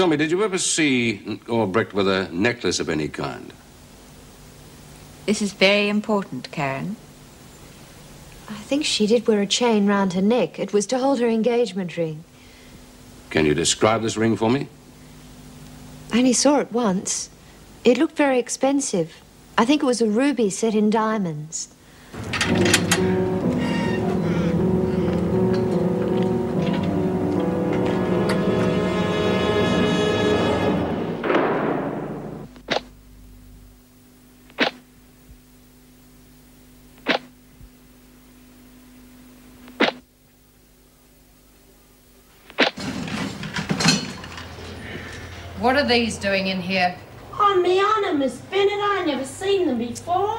Tell me, did you ever see Albrecht with a necklace of any kind? This is very important, Karen. I think she did wear a chain round her neck. It was to hold her engagement ring. Can you describe this ring for me? I only saw it once. It looked very expensive. I think it was a ruby set in diamonds. What are these doing in here? On me honour, Miss Bennett, I never seen them before.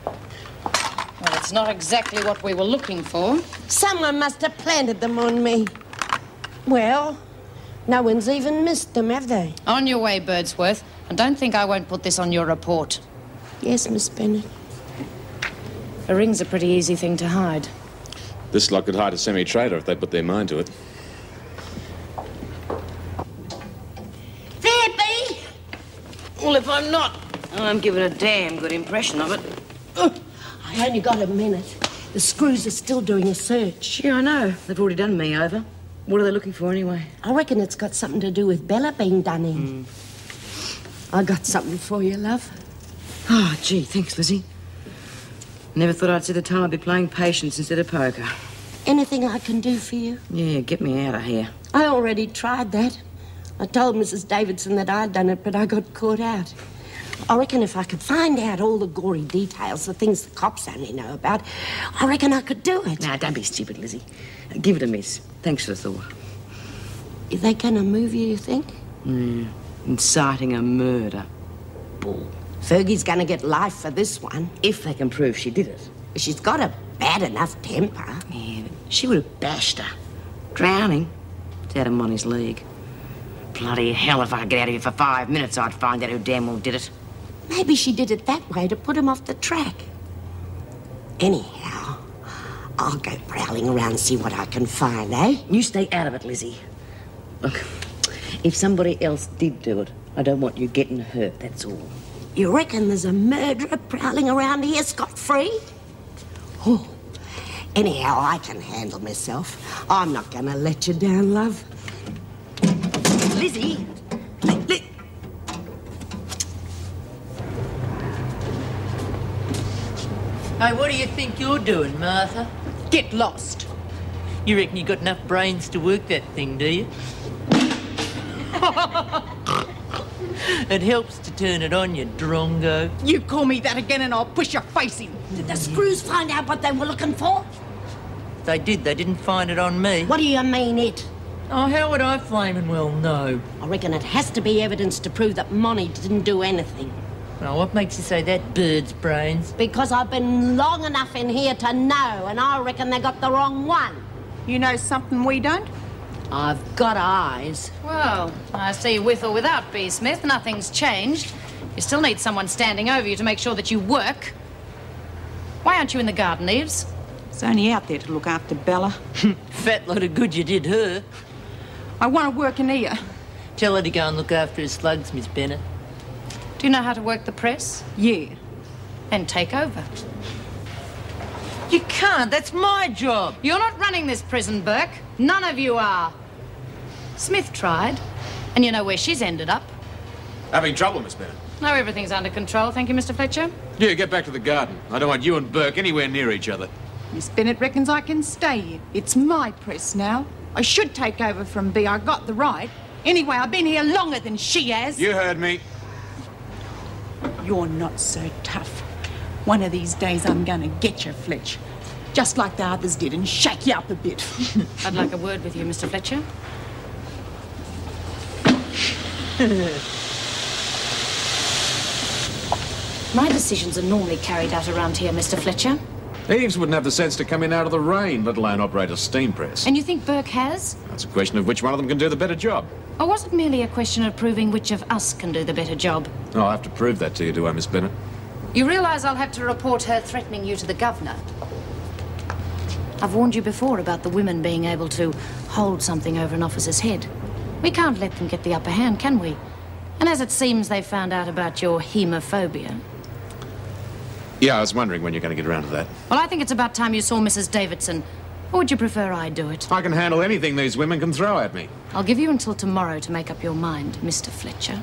Well, it's not exactly what we were looking for. Someone must have planted them on me. Well, no one's even missed them, have they? On your way, Birdsworth, and don't think I won't put this on your report. Yes, Miss Bennett. A ring's a pretty easy thing to hide. This lot could hide a semi-trader if they put their mind to it. Well, if I'm not, I'm giving a damn good impression of it. I only got a minute. The screws are still doing a search. Yeah, I know. They've already done me over. What are they looking for anyway? I reckon it's got something to do with Bella being done in. I got something for you, love. Oh, gee, thanks, Lizzie. Never thought I'd see the time I'd be playing patience instead of poker. Anything I can do for you? Yeah, get me out of here. I already tried that. I told Mrs. Davidson that I'd done it, but I got caught out. I reckon if I could find out all the gory details, the things the cops only know about, I reckon I could do it. Now, don't be stupid, Lizzie. Give it a miss. Thanks for the thought. Are they going to move you think? Inciting a murder. Bull. Fergie's going to get life for this one. If they can prove she did it. She's got a bad enough temper. Yeah, but she would have bashed her. Drowning. It's out of Monty's league. Bloody hell, if I could get out of here for 5 minutes, I'd find out who damn well did it. Maybe she did it that way to put him off the track. Anyhow, I'll go prowling around and see what I can find, eh? You stay out of it, Lizzie. Look, if somebody else did do it, I don't want you getting hurt, that's all. You reckon there's a murderer prowling around here scot-free? Oh, anyhow, I can handle myself. I'm not going to let you down, love. Lizzie! Hey, what do you think you're doing, Martha? Get lost. You reckon you got enough brains to work that thing, do you? It helps to turn it on, you drongo. You call me that again and I'll push your face in. Did the screws find out what they were looking for? They did. They didn't find it on me. What do you mean, it? Oh, how would I flaming well know? I reckon it has to be evidence to prove that Monty didn't do anything. Well, what makes you say that, bird's brains? Because I've been long enough in here to know, and I reckon they got the wrong one. You know something we don't? I've got eyes. Well, I see with or without B. Smith, nothing's changed. You still need someone standing over you to make sure that you work. Why aren't you in the garden, Eves? It's only out there to look after Bella. Fat lot of good you did her. I want to work in here. Tell her to go and look after her slugs, Miss Bennett. Do you know how to work the press? Yeah. Then take over. You can't. That's my job. You're not running this prison, Burke. None of you are. Smith tried, and you know where she's ended up. Having trouble, Miss Bennett? No, everything's under control, thank you, Mr. Fletcher. Yeah, get back to the garden. I don't want you and Burke anywhere near each other. Miss Bennett reckons I can stay here. It's my press now. I should take over from B. I got the right. Anyway, I've been here longer than she has. You heard me. You're not so tough. One of these days I'm gonna get you, Fletch. Just like the others did and shake you up a bit. I'd like a word with you, Mr. Fletcher. My decisions are normally carried out around here, Mr. Fletcher. Eves wouldn't have the sense to come in out of the rain, let alone operate a steam press. And you think Burke has? That's a question of which one of them can do the better job. Or was it merely a question of proving which of us can do the better job? I'll have to prove that to you, do I, Miss Bennett? You realise I'll have to report her threatening you to the governor. I've warned you before about the women being able to hold something over an officer's head. We can't let them get the upper hand, can we? And as it seems they found out about your hemophobia. Yeah, I was wondering when you're going to get around to that. Well, I think it's about time you saw Mrs. Davidson. Or would you prefer I do it? I can handle anything these women can throw at me. I'll give you until tomorrow to make up your mind, Mr. Fletcher.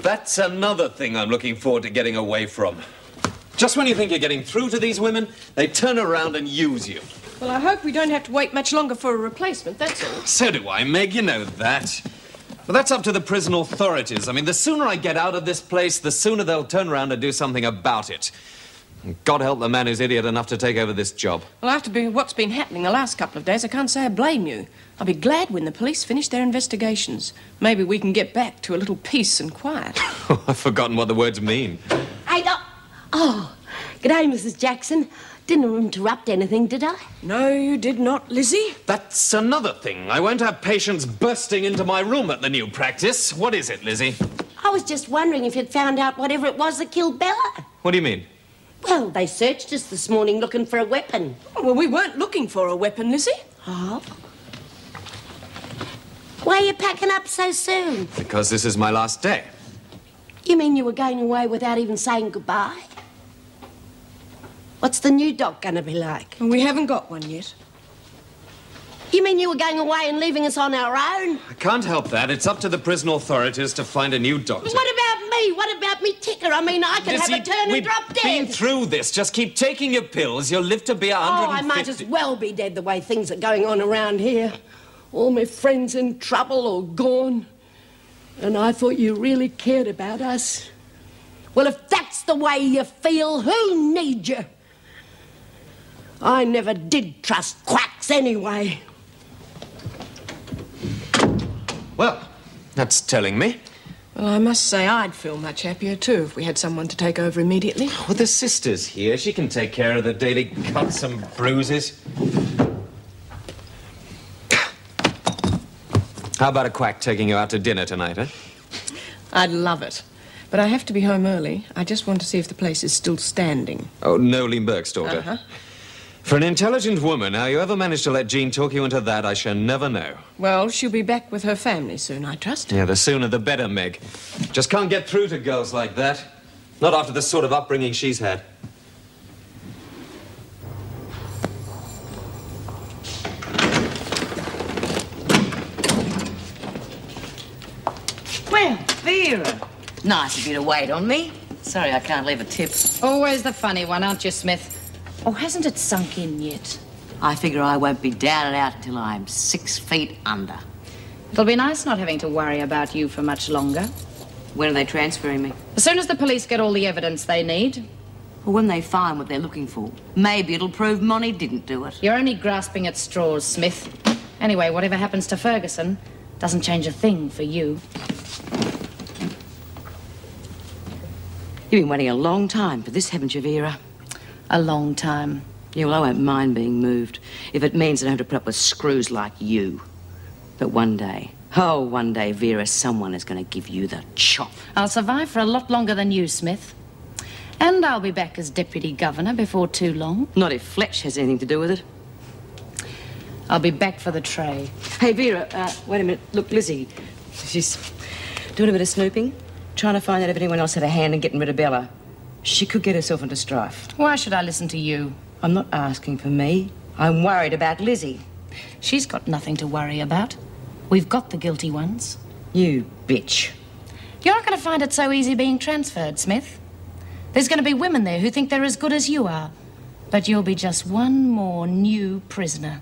That's another thing I'm looking forward to getting away from. Just when you think you're getting through to these women, they turn around and use you. Well, I hope we don't have to wait much longer for a replacement, that's all. So do I, Meg, you know that. But that's up to the prison authorities. I mean, the sooner I get out of this place, the sooner they'll turn around and do something about it. And God help the man who's idiot enough to take over this job. Well, after what's been happening the last couple of days, I can't say I blame you. I'll be glad when the police finish their investigations. Maybe we can get back to a little peace and quiet. I've forgotten what the words mean. Hey, oh, g'day, Mrs. Jackson. Didn't interrupt anything, did I? No, you did not, Lizzie. That's another thing. I won't have patients bursting into my room at the new practice. What is it, Lizzie? I was just wondering if you'd found out whatever it was that killed Bella. What do you mean? Well, they searched us this morning looking for a weapon. Well, we weren't looking for a weapon, Lizzie. Oh? Why are you packing up so soon? Because this is my last day. You mean you were going away without even saying goodbye? What's the new doc going to be like? Well, we haven't got one yet. You mean you were going away and leaving us on our own? I can't help that. It's up to the prison authorities to find a new doctor. What about me? What about me ticker? I mean, I could have a turn and drop dead. We've been through this. Just keep taking your pills. You'll live to be 150. Oh, I might as well be dead the way things are going on around here. All my friends in trouble or gone. And I thought you really cared about us. Well, if that's the way you feel, who needs you? I never did trust quacks anyway. Well, that's telling me. Well, I must say I'd feel much happier, too, if we had someone to take over immediately. Well, the sister's here. She can take care of the daily cuts and bruises. How about a quack taking you out to dinner tonight, eh? I'd love it. But I have to be home early. I just want to see if the place is still standing. Oh, Nolene Burke's daughter. Uh-huh. For an intelligent woman, how you ever managed to let Jean talk you into that, I shall never know. Well, she'll be back with her family soon, I trust. Yeah, the sooner the better, Meg. Just can't get through to girls like that. Not after the sort of upbringing she's had. Well, Vera. Nice of you to wait on me. Sorry I can't leave a tip. Always the funny one, aren't you, Smith? Or hasn't it sunk in yet? I figure I won't be down and out until I'm 6 feet under. It'll be nice not having to worry about you for much longer. When are they transferring me? As soon as the police get all the evidence they need. Or when they find what they're looking for. Maybe it'll prove Monty didn't do it. You're only grasping at straws, Smith. Anyway, whatever happens to Ferguson doesn't change a thing for you. You've been waiting a long time for this, haven't you, Vera? A long time. Yeah, well, I won't mind being moved if it means I don't have to put up with screws like you. But one day, oh, one day, Vera, someone is going to give you the chop. I'll survive for a lot longer than you, Smith. And I'll be back as deputy governor before too long. Not if Fletch has anything to do with it. I'll be back for the tray. Hey, Vera, wait a minute. Look, Lizzie, she's doing a bit of snooping, trying to find out if anyone else had a hand in getting rid of Bella. She could get herself into strife. Why should I listen to you? I'm not asking for me. I'm worried about Lizzie. She's got nothing to worry about. We've got the guilty ones. You bitch. You're not going to find it so easy being transferred, Smith. There's going to be women there who think they're as good as you are. But you'll be just one more new prisoner.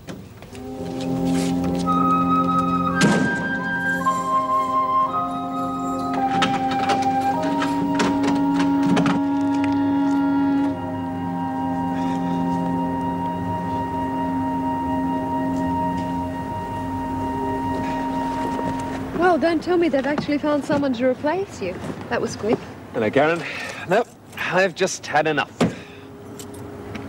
Well, don't tell me they've actually found someone to replace you. That was quick. Hello, Karen. No, I've just had enough.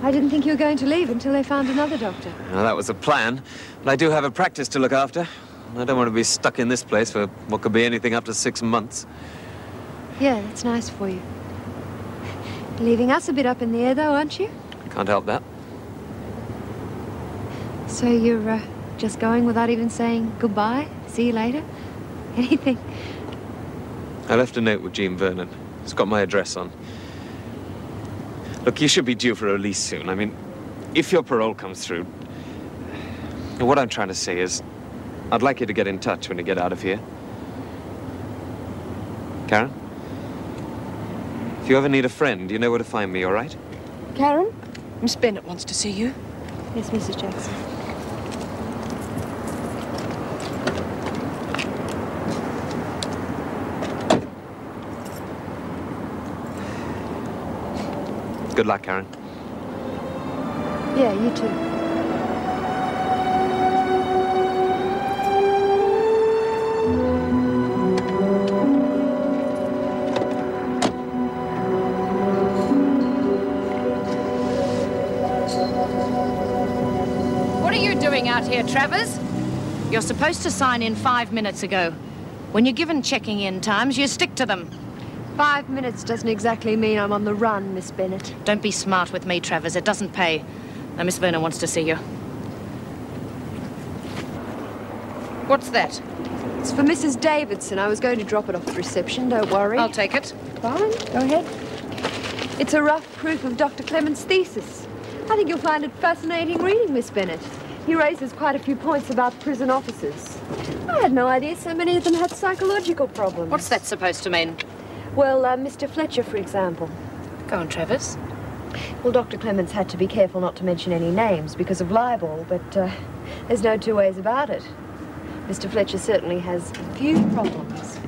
I didn't think you were going to leave until they found another doctor. Well, that was the plan. But I do have a practice to look after. I don't want to be stuck in this place for what could be anything up to 6 months. Yeah, that's nice for you. Leaving us a bit up in the air, though, aren't you? Can't help that. So you're just going without even saying goodbye? See you later? Anything? I left a note with Jean Vernon. It's got my address on. Look, you should be due for release soon. I mean, if your parole comes through... What I'm trying to say is, I'd like you to get in touch when you get out of here. Karen? If you ever need a friend, you know where to find me, all right? Karen? Miss Bennett wants to see you. Yes, Mrs. Jackson. Good luck, Karen. Yeah, you too. What are you doing out here, Travers? You're supposed to sign in 5 minutes ago. When you're given checking in times, you stick to them. 5 minutes doesn't exactly mean I'm on the run, Miss Bennett. Don't be smart with me, Travers. It doesn't pay. Now, Miss Vernon wants to see you. What's that? It's for Mrs. Davidson. I was going to drop it off at reception, don't worry. I'll take it. Fine, go ahead. It's a rough proof of Dr. Clement's thesis. I think you'll find it fascinating reading, Miss Bennett. He raises quite a few points about prison officers. I had no idea so many of them had psychological problems. What's that supposed to mean? Well, Mr. Fletcher, for example. Go on, Travers. Well, Dr. Clements had to be careful not to mention any names because of libel, but there's no two ways about it. Mr. Fletcher certainly has a few problems.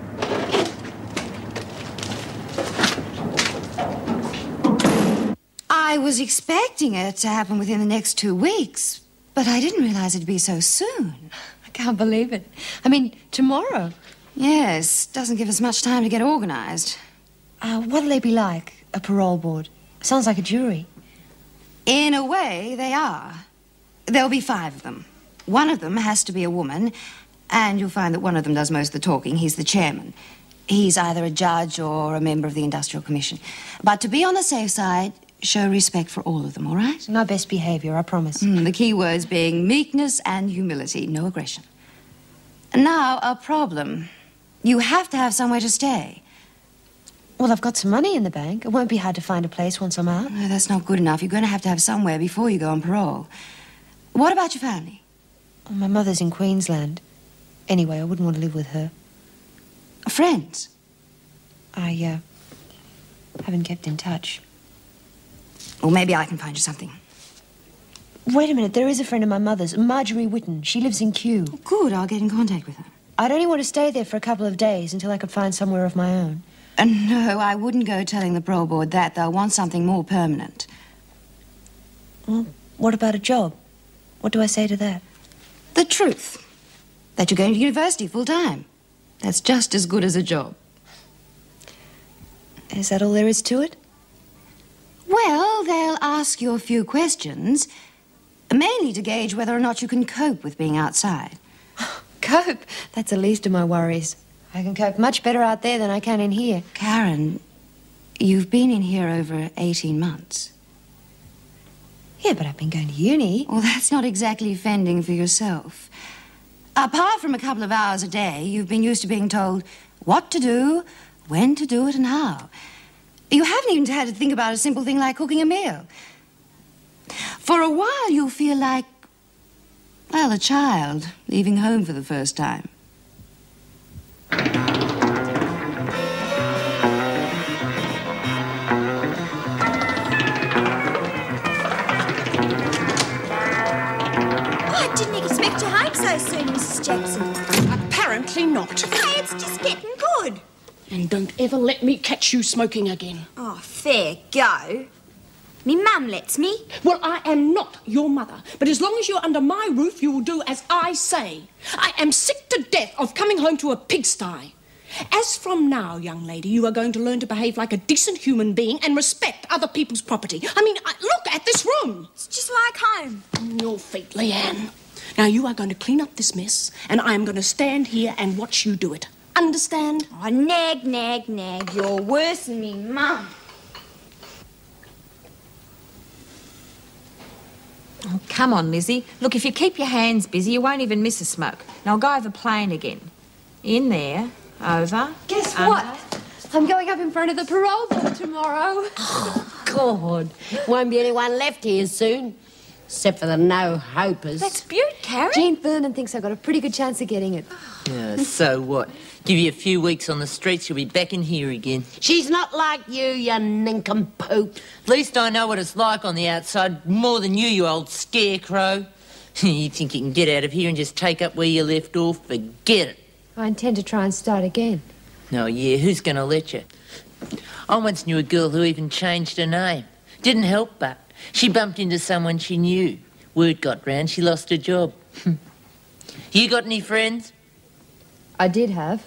I was expecting it to happen within the next 2 weeks, but I didn't realize it'd be so soon. I can't believe it. I mean, tomorrow. Yes, doesn't give us much time to get organized. What'll they be like, a parole board? Sounds like a jury. In a way, they are. There'll be 5 of them. One of them has to be a woman, and you'll find that one of them does most of the talking. He's the chairman. He's either a judge or a member of the Industrial Commission. But to be on the safe side, show respect for all of them, all right? My best behavior, I promise. The key words being meekness and humility, no aggression. Now, a problem. You have to have somewhere to stay. Well, I've got some money in the bank. It won't be hard to find a place once I'm out. No, that's not good enough. You're going to have somewhere before you go on parole. What about your family? Oh, my mother's in Queensland. Anyway, I wouldn't want to live with her. Friends? I haven't kept in touch. Well, maybe I can find you something. Wait a minute, there is a friend of my mother's, Marjorie Whitten. She lives in Kew. Oh, good, I'll get in contact with her. I'd only want to stay there for a couple of days until I could find somewhere of my own. No, I wouldn't go telling the parole board that. They'll want something more permanent. Well, what about a job? What do I say to that? The truth. That you're going to university full-time. That's just as good as a job. Is that all there is to it? Well, they'll ask you a few questions, mainly to gauge whether or not you can cope with being outside. Cope? That's the least of my worries. I can cope much better out there than I can in here. Karen, you've been in here over 18 months. Yeah, but I've been going to uni. Well, that's not exactly fending for yourself. Apart from a couple of hours a day, you've been used to being told what to do, when to do it, and how. You haven't even had to think about a simple thing like cooking a meal. For a while, you'll feel like, well, a child leaving home for the first time. I didn't expect you home so soon, Mrs. Jackson. Apparently not. Hey, it's just getting good. And don't ever let me catch you smoking again. Oh, fair go. Me mum lets me. Well, I am not your mother, but as long as you're under my roof, you will do as I say. I am sick to death of coming home to a pigsty. As from now, young lady, you are going to learn to behave like a decent human being and respect other people's property. I mean, look at this room. It's just like home. On your feet, Leanne. Now, you are going to clean up this mess, and I am going to stand here and watch you do it. Understand? Oh, nag, nag, nag. You're worse than me mum. Come on, Lizzie. Look, if you keep your hands busy, you won't even miss a smoke. Now go over plain again. In there, over. Guess under. what? I'm going up in front of the parole board tomorrow. Oh, God. Won't be anyone left here soon. Except for the no-hopers. That's beaut, Karen. Jane Vernon thinks I've got a pretty good chance of getting it. Yeah, so what? Give you a few weeks on the streets, you'll be back in here again. She's not like you nincompoop. At least I know what it's like on the outside, more than you old scarecrow. You think you can get out of here and just take up where you left off? Forget it. I intend to try and start again. Oh, yeah, who's going to let you? I once knew a girl who even changed her name. Didn't help but. She bumped into someone she knew. Word got round, she lost her job. You got any friends? I did have.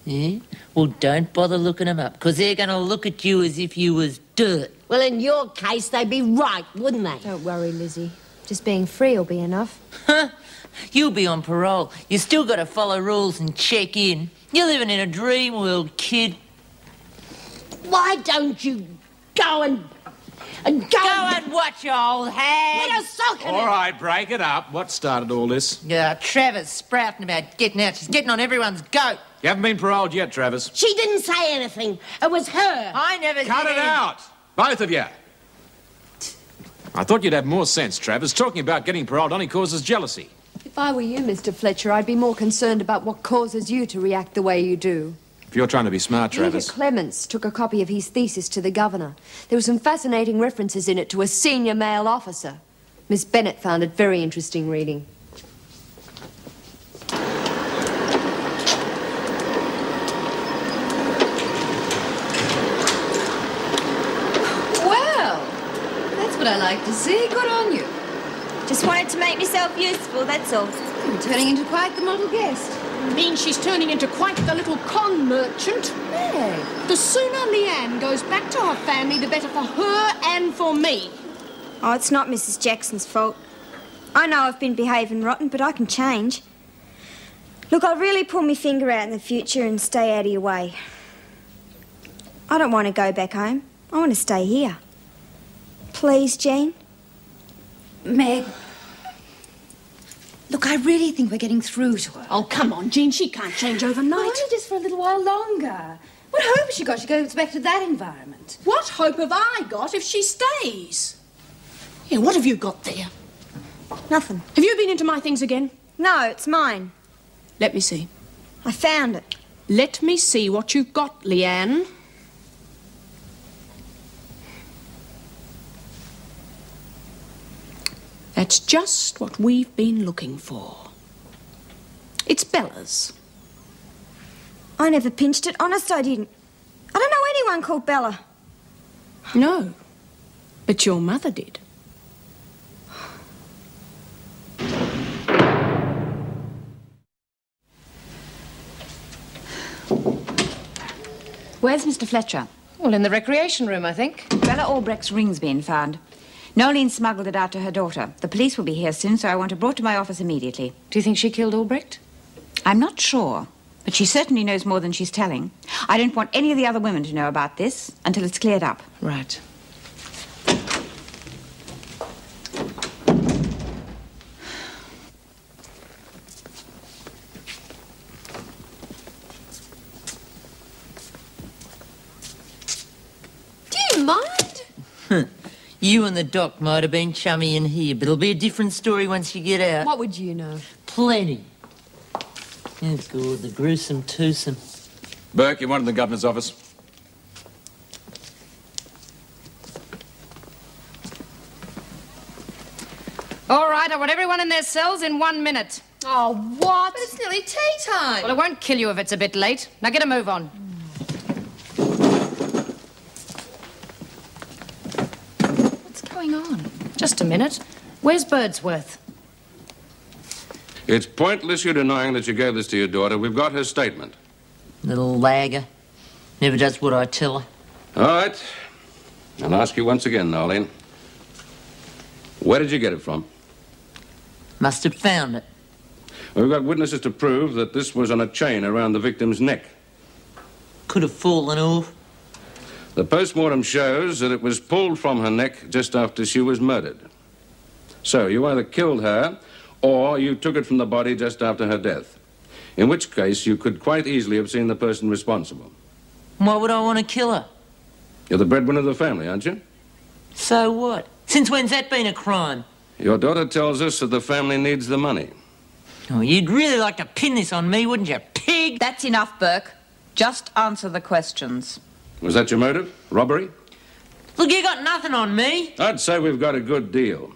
Yeah? Well, don't bother looking them up, because they're going to look at you as if you was dirt. Well, in your case, they'd be right, wouldn't they? Don't worry, Lizzie. Just being free will be enough. Huh? You'll be on parole. You still got to follow rules and check in. You're living in a dream world, kid. Why don't you go and watch your old hand. Let us sock in All right, break it up. What started all this? Yeah, Travis sprouting about getting out. She's getting on everyone's goat. You haven't been paroled yet, Travis. She didn't say anything. It was her. I never Cut it out! Both of you. I thought you'd have more sense, Travis. Talking about getting paroled only causes jealousy. If I were you, Mr. Fletcher, I'd be more concerned about what causes you to react the way you do. If you're trying to be smart, Travis. Peter Clements took a copy of his thesis to the governor. There were some fascinating references in it to a senior male officer. Miss Bennett found it very interesting reading. Well, that's what I like to see. Good on you. Just wanted to make myself useful, that's all. You're turning into quite the model guest. Means she's turning into quite the little con merchant. Hey. The sooner Leanne goes back to her family, the better for her and for me. Oh, it's not Mrs. Jackson's fault. I know I've been behaving rotten, but I can change. Look, I'll really pull my finger out in the future and stay out of your way. I don't want to go back home. I want to stay here. Please, Jean? Meg, look, I really think we're getting through to her. Oh, come on, Jean. She can't change overnight. Only just for a little while longer. What hope has she got she goes back to that environment? What hope have I got if she stays? Yeah, what have you got there? Nothing. Have you been into my things again? No, it's mine. Let me see. I found it. Let me see what you've got, Leanne. That's just what we've been looking for. It's Bella's. I never pinched it. Honest, I didn't. I don't know anyone called Bella. No, but your mother did. Where's Mr. Fletcher? Well, in the recreation room, I think. Bella Albrecht's ring's been found. Nolene smuggled it out to her daughter. The police will be here soon, so I want it brought to my office immediately. Do you think she killed Albrecht? I'm not sure, but she certainly knows more than she's telling. I don't want any of the other women to know about this until it's cleared up. Right. Do you mind? You and the doc might have been chummy in here, but it'll be a different story once you get out. What would you know? Plenty. Oh, God, the gruesome twosome. Burke, you wanted the governor's office? All right, I want everyone in their cells in 1 minute. Oh, what? But it's nearly tea time. Well, it won't kill you if it's a bit late. Now get a move on. What's going on? Just a minute. Where's Birdsworth? It's pointless you denying that you gave this to your daughter. We've got her statement. Little lagger. Never does what I tell her. All right. I'll ask you once again, Nolene. Where did you get it from? Must have found it. We've got witnesses to prove that this was on a chain around the victim's neck. Could have fallen off. The post-mortem shows that it was pulled from her neck just after she was murdered. So you either killed her or you took it from the body just after her death. In which case, you could quite easily have seen the person responsible. Why would I want to kill her? You're the breadwinner of the family, aren't you? So what? Since when's that been a crime? Your daughter tells us that the family needs the money. Oh, you'd really like to pin this on me, wouldn't you, pig? That's enough, Burke. Just answer the questions. Was that your motive? Robbery? Look, you got nothing on me. I'd say we've got a good deal.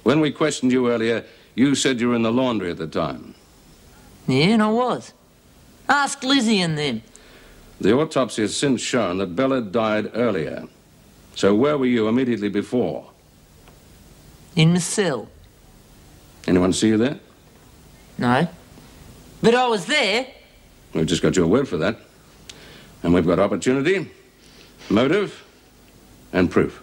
When we questioned you earlier, you said you were in the laundry at the time. Yeah, and I was. Ask Lizzie and them. The autopsy has since shown that Bella died earlier. So where were you immediately before? In my cell. Anyone see you there? No. But I was there. We've just got your word for that. And we've got opportunity, motive, and proof.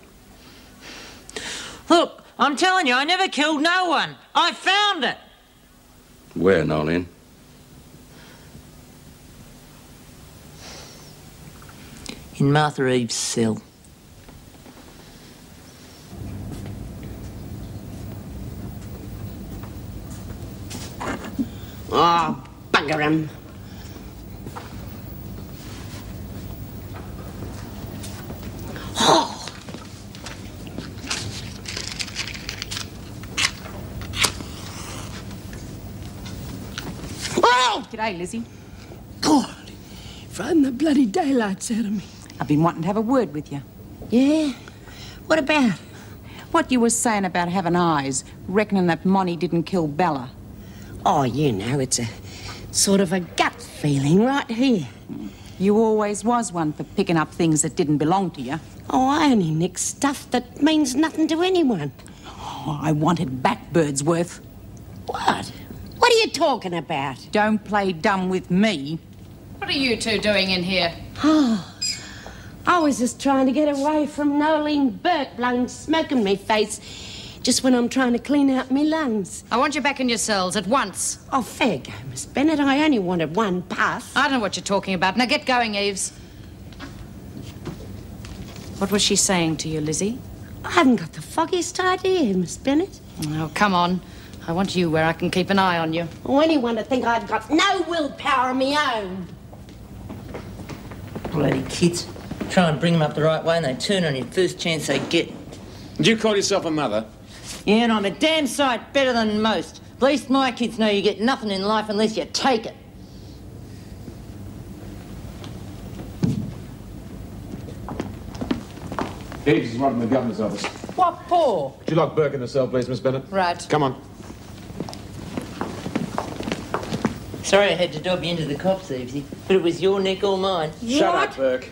Look, I'm telling you, I never killed no one. I found it. Where, Nolene? In Martha Eve's cell. Oh, bugger him. Oh. Oh! G'day, Lizzie. God, frighten the bloody daylights out of me. I've been wanting to have a word with you. Yeah? What about? What you were saying about having eyes, reckoning that Monty didn't kill Bella. Oh, you know, it's a sort of a gut feeling right here. You always was one for picking up things that didn't belong to you. Oh, I only nick stuff that means nothing to anyone. Oh, I wanted back Birdsworth. What? What are you talking about? Don't play dumb with me. What are you two doing in here? Oh, I was just trying to get away from Nolene Burke blowing smoke in me face just when I'm trying to clean out me lungs. I want you back in your cells at once. Oh, fair go, Miss Bennett. I only wanted one puff. I don't know what you're talking about. Now get going, Eves. What was she saying to you, Lizzie? I haven't got the foggiest idea, Miss Bennett. Oh, come on. I want you where I can keep an eye on you. Oh, anyone to think I'd got no willpower of my own. Bloody kids. Try and bring them up the right way and they turn on you first chance they get. Do you call yourself a mother? Yeah, and I'm a damn sight better than most. At least my kids know you get nothing in life unless you take it. Eves is right in the governor's office. What for? Would you lock Burke in the cell, please, Miss Bennett? Right. Come on. Sorry I had to dob you into the cops, Evesy, but it was your neck or mine. Shut up, Burke.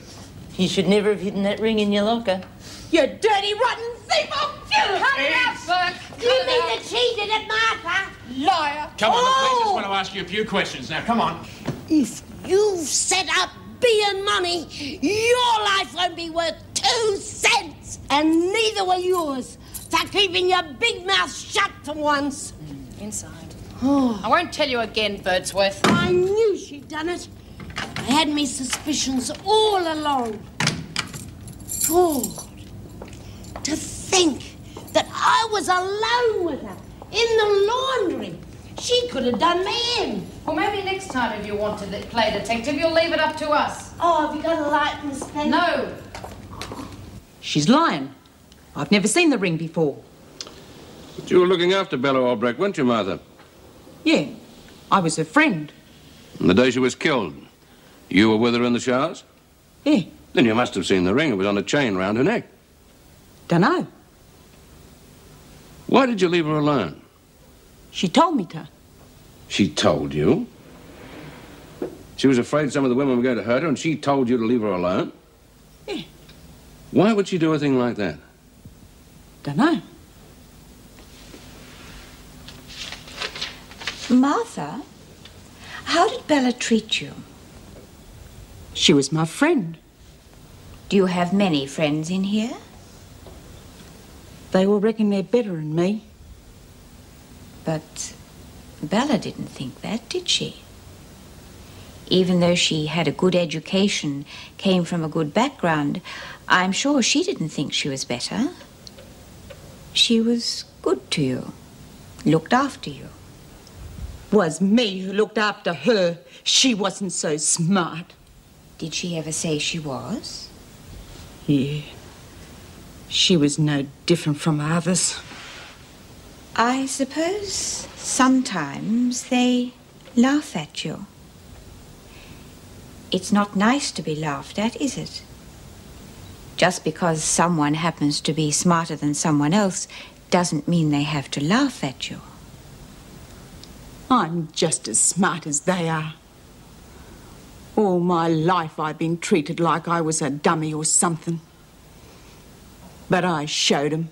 You should never have hidden that ring in your locker. You dirty, rotten thief! I'll kill you! Cut it out, Burke! You mean that she did it, Martha? Liar! Come on, the police just want to ask you a few questions now. Come on. If you've set up being money, your life won't be worth 2 cents. And neither will yours for keeping your big mouth shut for once. Inside. Oh. I won't tell you again, Birdsworth. I knew she'd done it. I had me suspicions all along. God, to think that I was alone with her in the laundry. She could have done me in. Well, maybe next time if you want to play detective, you'll leave it up to us. Oh, have you got a light, Miss Penny? No. She's lying. I've never seen the ring before. But you were looking after Bella Albrecht, weren't you, Martha? Yeah, I was her friend. And the day she was killed, you were with her in the showers? Yeah. Then you must have seen the ring. It was on a chain round her neck. Dunno. Why did you leave her alone? She told me to. She told you? She was afraid some of the women were going to hurt her, and she told you to leave her alone? Yeah. Why would she do a thing like that? Dunno. Martha, how did Bella treat you? She was my friend. Do you have many friends in here? They all reckon they're better than me. But Bella didn't think that, did she? Even though she had a good education, came from a good background, I'm sure she didn't think she was better. She was good to you, looked after you. Was me who looked after her. She wasn't so smart. Did she ever say she was? Yeah. She was no different from others. I suppose sometimes they laugh at you. It's not nice to be laughed at, is it? Just because someone happens to be smarter than someone else doesn't mean they have to laugh at you. I'm just as smart as they are. All my life I've been treated like I was a dummy or something. But I showed 'em.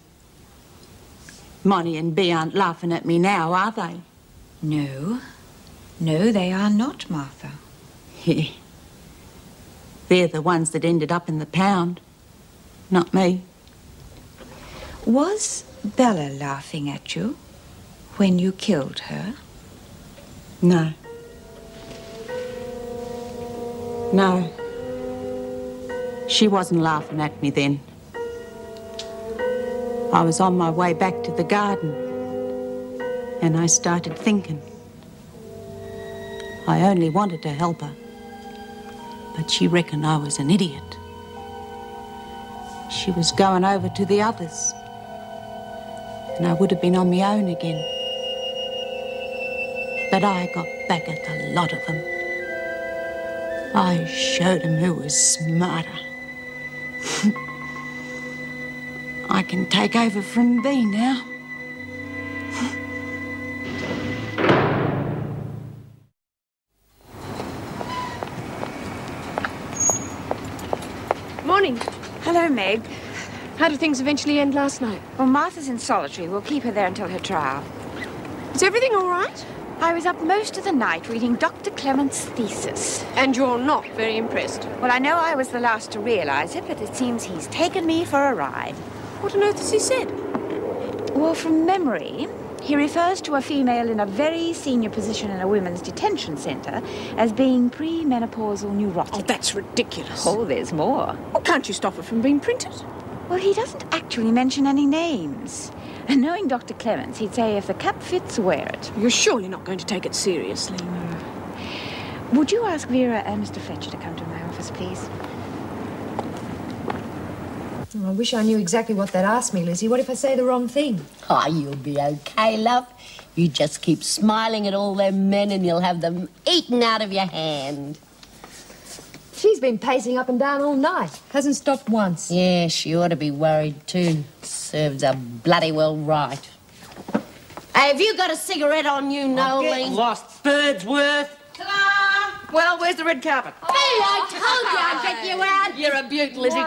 Monty and Bea aren't laughing at me now, are they? No. No, they are not, Martha. Yeah. They're the ones that ended up in the pound, not me. Was Bella laughing at you when you killed her? No. No. She wasn't laughing at me then. I was on my way back to the garden, and I started thinking. I only wanted to help her, but she reckoned I was an idiot. She was going over to the others, and I would have been on my own again. But I got back at the lot of them. I showed them who was smarter. I can take over from Bea now. Morning. Hello, Meg. How did things eventually end last night? Well, Martha's in solitary. We'll keep her there until her trial. Is everything all right? I was up most of the night reading Dr. Clement's thesis. And you're not very impressed? Well, I know I was the last to realize it, but it seems he's taken me for a ride. What on earth has he said? Well, from memory, he refers to a female in a very senior position in a women's detention center as being premenopausal neurotic. Oh, that's ridiculous. Oh, there's more. Well, can't you stop her from being printed? Well, he doesn't actually mention any names. And knowing Dr. Clements, he'd say if the cap fits, wear it. You're surely not going to take it seriously. Would you ask Vera and Mr. Fletcher to come to my office, please? Oh, I wish I knew exactly what they'd ask me, Lizzie. What if I say the wrong thing? Oh, you'll be okay, love. You just keep smiling at all them men and you'll have them eaten out of your hand. She's been pacing up and down all night. Hasn't stopped once. Yeah, she ought to be worried too. Serves her bloody well right. Hey, have you got a cigarette on you, Nolene? Lost bird's worth. Ta-da! Well, where's the red carpet? Hey, I told you I'd get you out. You're a beaut, Lizzie.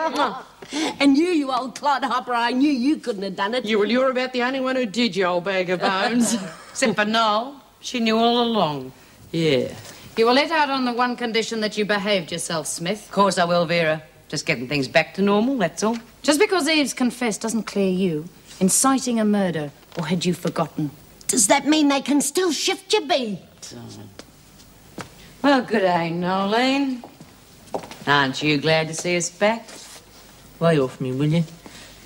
And you old clodhopper, I knew you couldn't have done it. You're about the only one who did, you old bag of bones. Except for Noel. She knew all along. Yeah. You were let out on the one condition that you behaved yourself, Smith. Of course I will, Vera. Just getting things back to normal, that's all. Just because Eve's confessed doesn't clear you. Inciting a murder, or had you forgotten? Does that mean they can still shift you, Bea? Well, good day, Nolene. Aren't you glad to see us back? Lay off me, will you?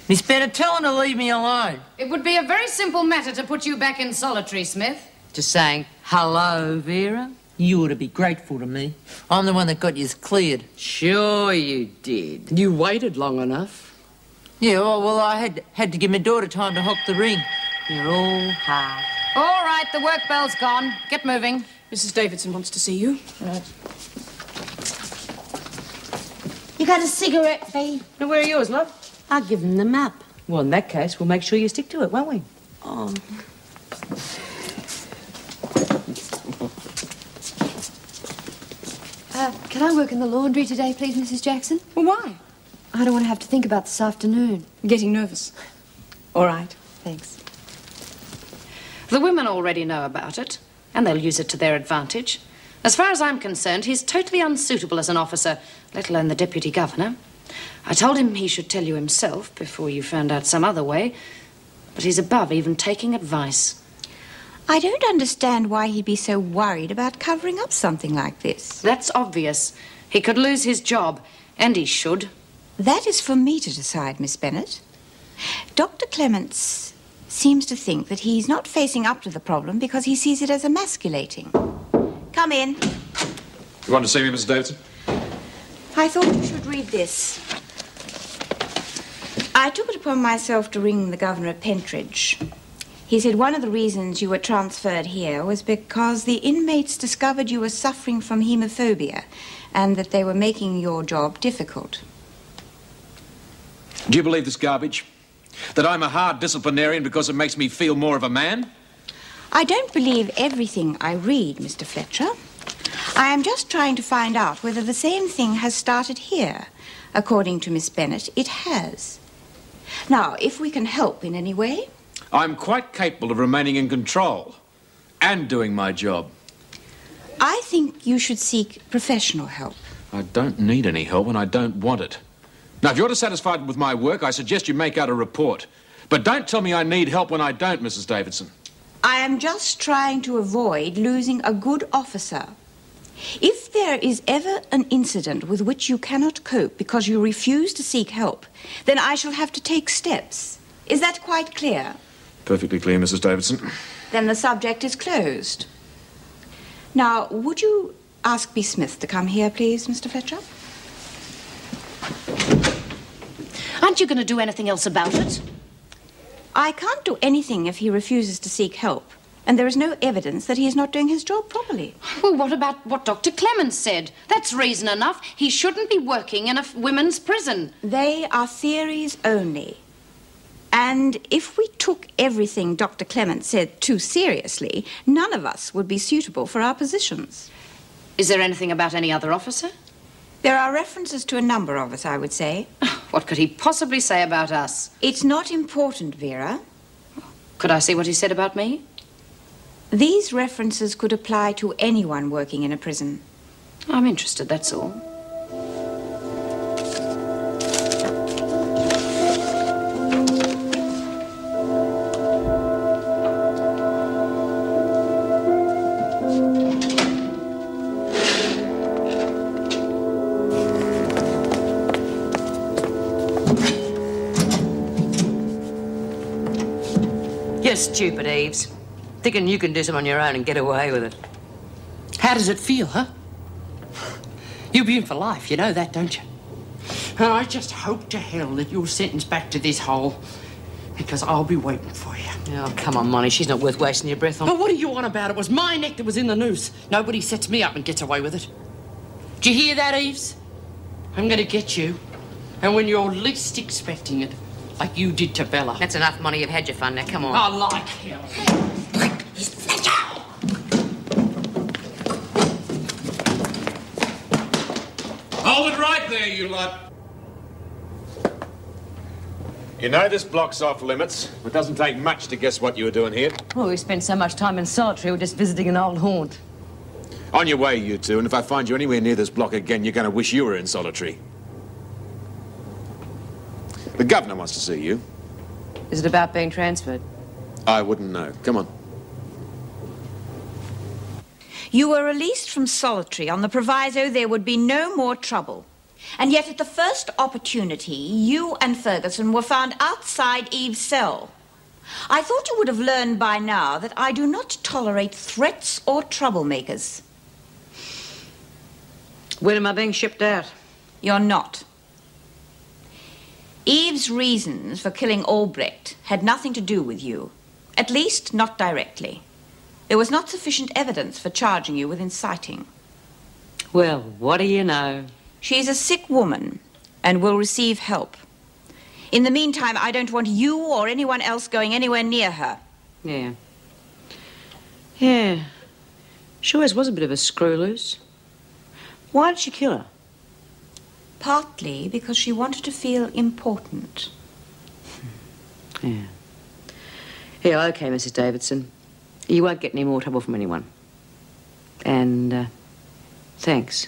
Miss Bennett, tell him to leave me alone. It would be a very simple matter to put you back in solitary, Smith. Just saying hello, Vera. You ought to be grateful to me. I'm the one that got you cleared. Sure you did. You waited long enough. Yeah, well, I had to give my daughter time to hock the ring. You're all hard. All right, the work bell's gone. Get moving. Mrs. Davidson wants to see you. You got a cigarette, Bea? Now, where are yours, love? I'll give them the map. Well, in that case, we'll make sure you stick to it, won't we? Oh. Can I work in the laundry today, please, Mrs. Jackson? Well, why? I don't want to have to think about this afternoon. Getting nervous. All right. Thanks. The women already know about it, and they'll use it to their advantage. As far as I'm concerned, he's totally unsuitable as an officer, let alone the deputy governor. I told him he should tell you himself before you found out some other way, but he's above even taking advice. I don't understand why he'd be so worried about covering up something like this. That's obvious. He could lose his job, and he should. That is for me to decide, Miss Bennett. Dr. Clements seems to think that he's not facing up to the problem because he sees it as emasculating. Come in. You want to see me, Mrs. Davidson? I thought you should read this. I took it upon myself to ring the governor at Pentridge. He said one of the reasons you were transferred here was because the inmates discovered you were suffering from hemophobia and that they were making your job difficult. Do you believe this garbage? That I'm a hard disciplinarian because it makes me feel more of a man? I don't believe everything I read, Mr. Fletcher. I am just trying to find out whether the same thing has started here. According to Miss Bennet, it has. Now, if we can help in any way... I'm quite capable of remaining in control and doing my job. I think you should seek professional help. I don't need any help and I don't want it. Now, if you're dissatisfied with my work, I suggest you make out a report. But don't tell me I need help when I don't, Mrs. Davidson. I am just trying to avoid losing a good officer. If there is ever an incident with which you cannot cope because you refuse to seek help, then I shall have to take steps. Is that quite clear? Perfectly clear, Mrs. Davidson. Then the subject is closed. Now, would you ask B. Smith to come here, please, Mr. Fletcher? Aren't you going to do anything else about it? I can't do anything if he refuses to seek help. And there is no evidence that he is not doing his job properly. Well, what about what Dr. Clemens said? That's reason enough. He shouldn't be working in a women's prison. They are theories only. And if we took everything Dr. Clemens said too seriously, none of us would be suitable for our positions. Is there anything about any other officer? There are references to a number of us, I would say. What could he possibly say about us? It's not important, Vera. Could I see what he said about me? These references could apply to anyone working in a prison. I'm interested, that's all. You're stupid, Eves. Thinking you can do something on your own and get away with it. How does it feel, huh? You'll be in for life, you know that, don't you? And I just hope to hell that you're sentenced back to this hole, because I'll be waiting for you. Oh, come on, Molly. She's not worth wasting your breath on. But what are you on about? It was my neck that was in the noose. Nobody sets me up and gets away with it. Do you hear that, Eves? I'm going to get you. And when you're least expecting it, like you did to Bella. That's enough, Molly. You've had your fun now. Come on. I like him. Hold it right there, you lot. You know this block's off limits. It doesn't take much to guess what you were doing here. Well, we spent so much time in solitary, we're just visiting an old haunt. On your way, you two, and if I find you anywhere near this block again, you're going to wish you were in solitary. The governor wants to see you. Is it about being transferred? I wouldn't know. Come on. You were released from solitary on the proviso there would be no more trouble. And yet at the first opportunity, you and Ferguson were found outside Eve's cell. I thought you would have learned by now that I do not tolerate threats or troublemakers. When am I being shipped out? You're not. Eve's reasons for killing Albrecht had nothing to do with you. At least, not directly. There was not sufficient evidence for charging you with inciting. Well, what do you know? She's a sick woman and will receive help. In the meantime, I don't want you or anyone else going anywhere near her. Yeah. Yeah. She always was a bit of a screw loose. Why did she kill her? Partly because she wanted to feel important. Yeah. Yeah, okay, Mrs. Davidson. You won't get any more trouble from anyone. And, thanks.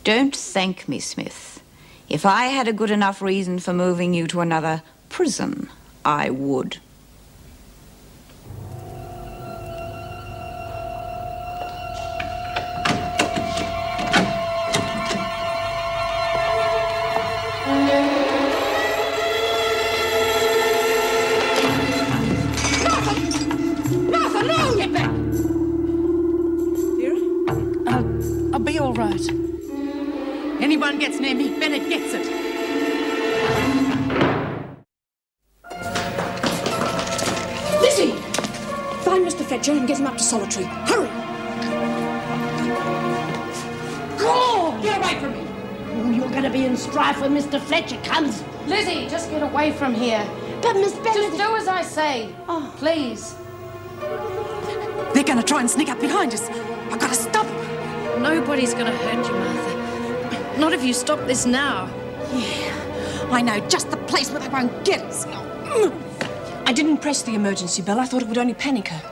Don't thank me, Smith. If I had a good enough reason for moving you to another prison, I would. gets near me, Bennett gets it. Lizzie! Find Mr. Fletcher and get him up to solitary. Hurry! Go! Get away from me! Oh, you're going to be in strife with Mr. Fletcher, cunts. Lizzie, just get away from here. But Miss Bennett... Just do as I say. Oh, please. They're going to try and sneak up behind us. I've got to stop them. Nobody's going to hurt you, Martha. Not if you stop this now. Yeah, I know just the place where they won't get us. I didn't press the emergency bell. I thought it would only panic her.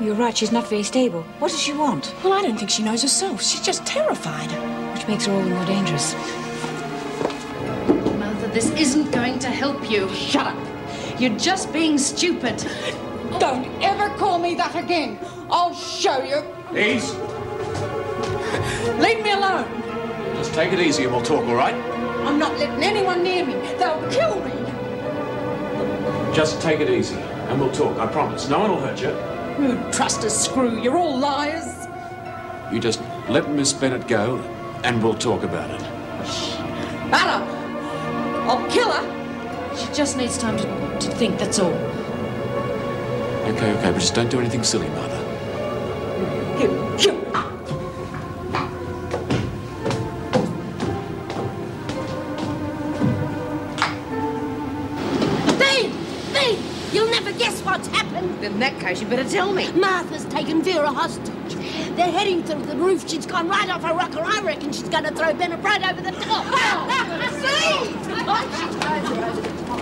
You're right, she's not very stable. What does she want? Well, I don't think she knows herself. She's just terrified. Which makes her all the more dangerous. Martha, this isn't going to help you. Shut up. You're just being stupid. Don't ever call me that again. I'll show you. Ease. Leave me alone. Just take it easy and we'll talk, all right? I'm not letting anyone near me. They'll kill me. Just take it easy and we'll talk, I promise. No one will hurt you. Who'd trust a screw? You're all liars. You just let Miss Bennett go and we'll talk about it. Bella! I'll kill her. She just needs time to think, that's all. Okay, but just don't do anything silly, Mother. You'll never guess what's happened. In that case, you better tell me. Martha's taken Vera hostage. They're heading through the roof. She's gone right off a rocker. I reckon she's going to throw Bennett right over the top. See? She throws her over the top.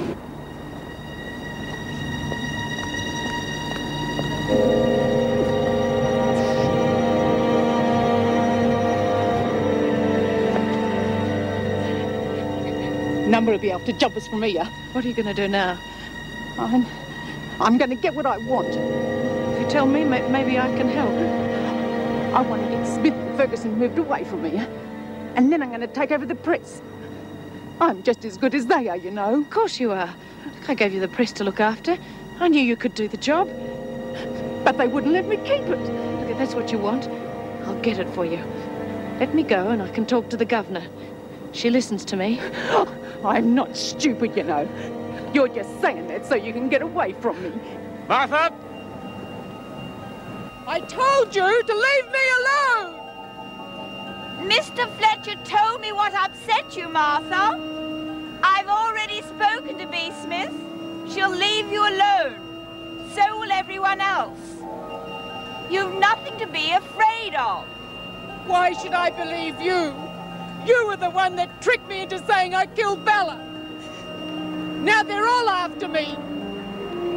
Number will be able to jump us from here. What are you going to do now? I'm going to get what I want. If you tell me, maybe I can help. I want to get Smith and Ferguson moved away from me. And then I'm going to take over the press. I'm just as good as they are, you know. Of course you are. I gave you the press to look after. I knew you could do the job. But they wouldn't let me keep it. Look, if that's what you want, I'll get it for you. Let me go and I can talk to the governor. She listens to me. I'm not stupid, you know. You're just saying that so you can get away from me. Martha! I told you to leave me alone! Mr. Fletcher told me what upset you, Martha. I've already spoken to B. Smith. She'll leave you alone. So will everyone else. You've nothing to be afraid of. Why should I believe you? You were the one that tricked me into saying I killed Bella. Now they're all after me.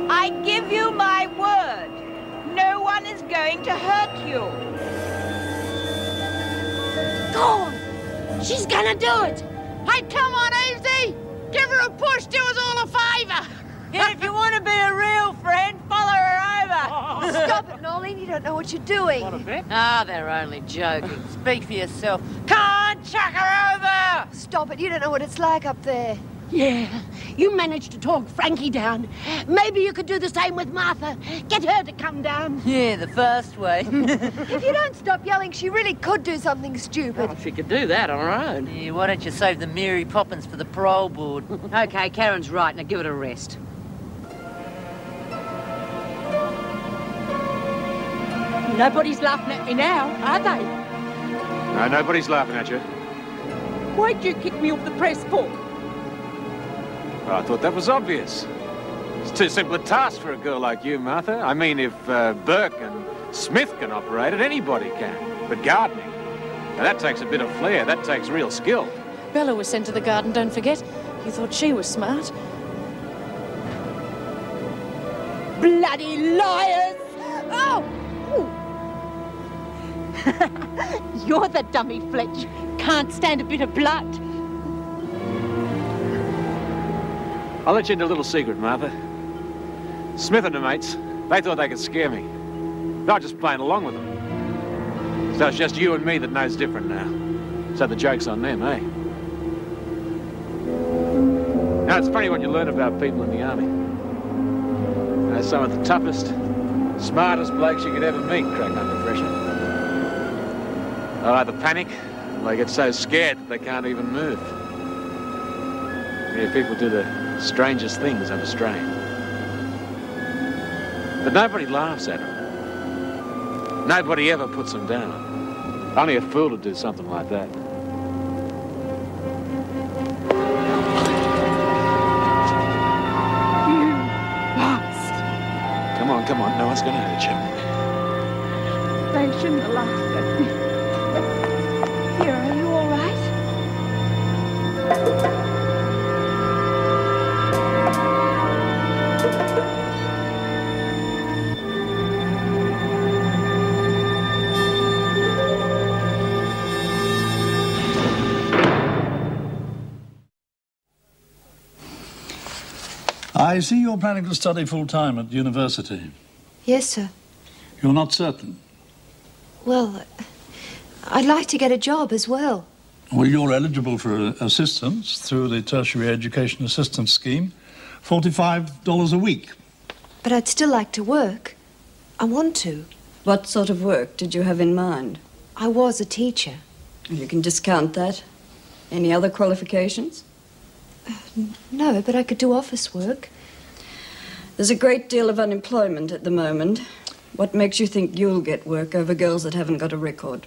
I give you my word. No one is going to hurt you. Go on. She's going to do it. Hey, come on, Easy. Give her a push. Do us all a favour. And if you want to be a real friend, follow her over. Stop it, Nolene. You don't know what you're doing. What a bit? Ah, they're only joking. Speak for yourself. Come on, chuck her over! Stop it. You don't know what it's like up there. Yeah, you managed to talk Frankie down. Maybe you could do the same with Martha. Get her to come down. Yeah, the first way. If you don't stop yelling, she really could do something stupid. Well, she could do that on her own. Yeah, why don't you save the Mary Poppins for the parole board? Okay, Karen's right. Now give it a rest. Nobody's laughing at me now, are they? No, nobody's laughing at you. Why'd you kick me off the press for? Well, I thought that was obvious. It's too simple a task for a girl like you, Martha. I mean, if Burke and Smith can operate it, anybody can. But gardening, now that takes a bit of flair. That takes real skill. Bella was sent to the garden, don't forget. You thought she was smart. Bloody liars! Oh! You're the dummy, Fletch. Can't stand a bit of blood. I'll let you into a little secret, Martha. Smith and her mates, they thought they could scare me. They were just playing along with them. So it's just you and me that knows different now. So the joke's on them, eh? Now, it's funny what you learn about people in the army. You know, some of the toughest, smartest blokes you could ever meet crack under pressure. They'll either panic They get so scared that they can't even move. Yeah, people do the strangest things under strain. But nobody laughs at them. Nobody ever puts them down. Only a fool would do something like that. You lost. Come on. No one's going to hurt you. They shouldn't have laughed at me. Here, are you all right? I see you're planning to study full-time at university. Yes, sir. You're not certain? Well, I'd like to get a job as well. Well, you're eligible for assistance through the Tertiary Education Assistance Scheme, $45 a week. But I'd still like to work. I want to. What sort of work did you have in mind? I was a teacher. You can discount that. Any other qualifications? No, but I could do office work. There's a great deal of unemployment at the moment. What makes you think you'll get work over girls that haven't got a record?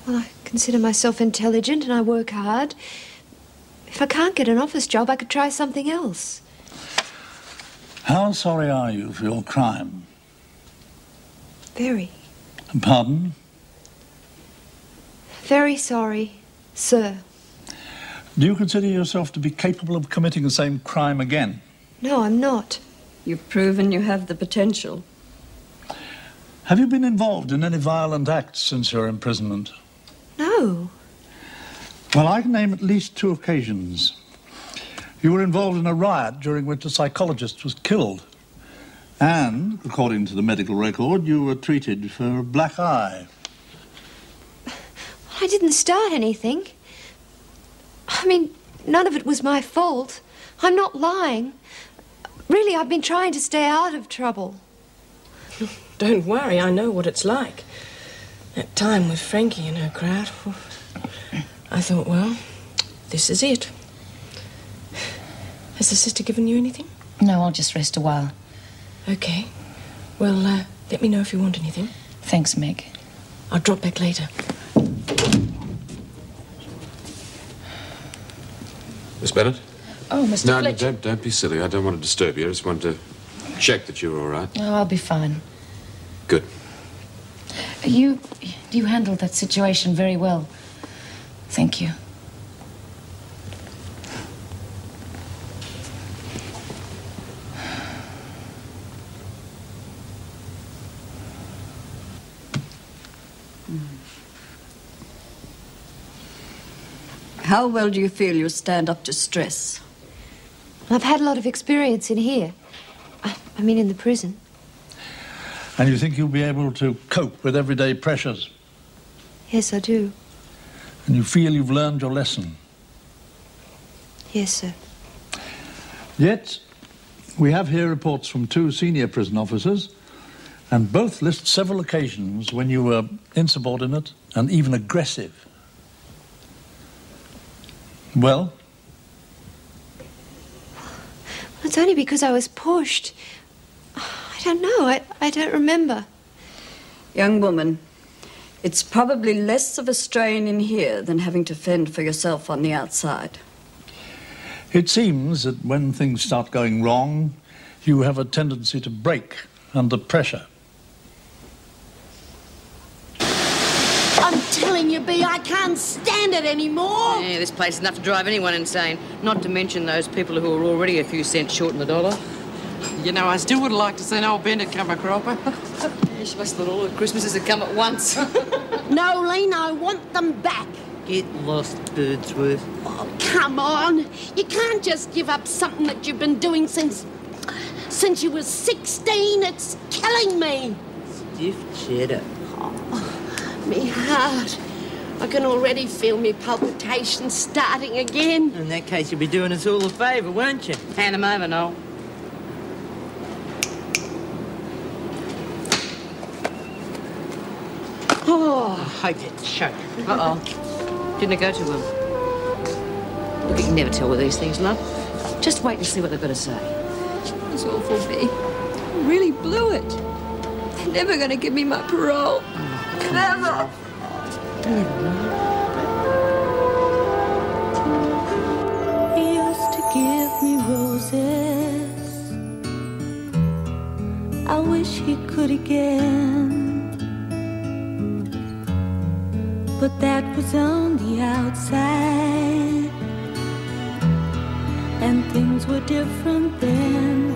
Well, I consider myself intelligent and I work hard. If I can't get an office job, I could try something else. How sorry are you for your crime? Very. Pardon? Very sorry, sir. Do you consider yourself to be capable of committing the same crime again? No, I'm not. You've proven you have the potential. Have you been involved in any violent acts since your imprisonment? No. Well, I can name at least 2 occasions. You were involved in a riot during which a psychologist was killed. And, according to the medical record, you were treated for a black eye. I didn't start anything. I mean, none of it was my fault. I'm not lying. Really, I've been trying to stay out of trouble. Don't worry, I know what it's like. That time with Frankie and her crowd. I thought, well, this is it. Has the sister given you anything? No, I'll just rest a while. Okay. Well, let me know if you want anything. Thanks, Meg. I'll drop back later. Miss Bennett? Oh, Mr. No, Fletcher. don't be silly. I don't want to disturb you. I just want to check that you're all right. Oh, I'll be fine. Good. You handled that situation very well. Thank you. How well do you feel you stand up to stress? I've had a lot of experience in here. I mean, in the prison. And you think you'll be able to cope with everyday pressures? Yes, I do. And you feel you've learned your lesson? Yes, sir. Yet, we have here reports from 2 senior prison officers, and both list several occasions when you were insubordinate and even aggressive. Well? It's only because I was pushed. I don't know. I don't remember. Young woman, it's probably less of a strain in here than having to fend for yourself on the outside. It seems that when things start going wrong, you have a tendency to break under pressure. I'm telling you, B, I can't stand it anymore. Yeah, this place is enough to drive anyone insane. Not to mention those people who are already a few cents short in the dollar. You know, I still would like to see old Bennett come a cropper. Yeah, she must have thought all the Christmases had come at once. No, Lena, I want them back. Get lost, Birdsworth. Oh, come on. You can't just give up something that you've been doing since you were 16. It's killing me. Stiff cheddar. Me heart. I can already feel me palpitations starting again. In that case, you'll be doing us all a favour, won't you? Hand them over, Noel. Oh, I did choke. Uh-oh. Didn't it go too well? Look, you can never tell with these things, love. Just wait and see what they've got to say. It's awful, B. I really blew it. They're never going to give me my parole. Never. He used to give me roses. I wish he could again. But that was on the outside, and things were different then.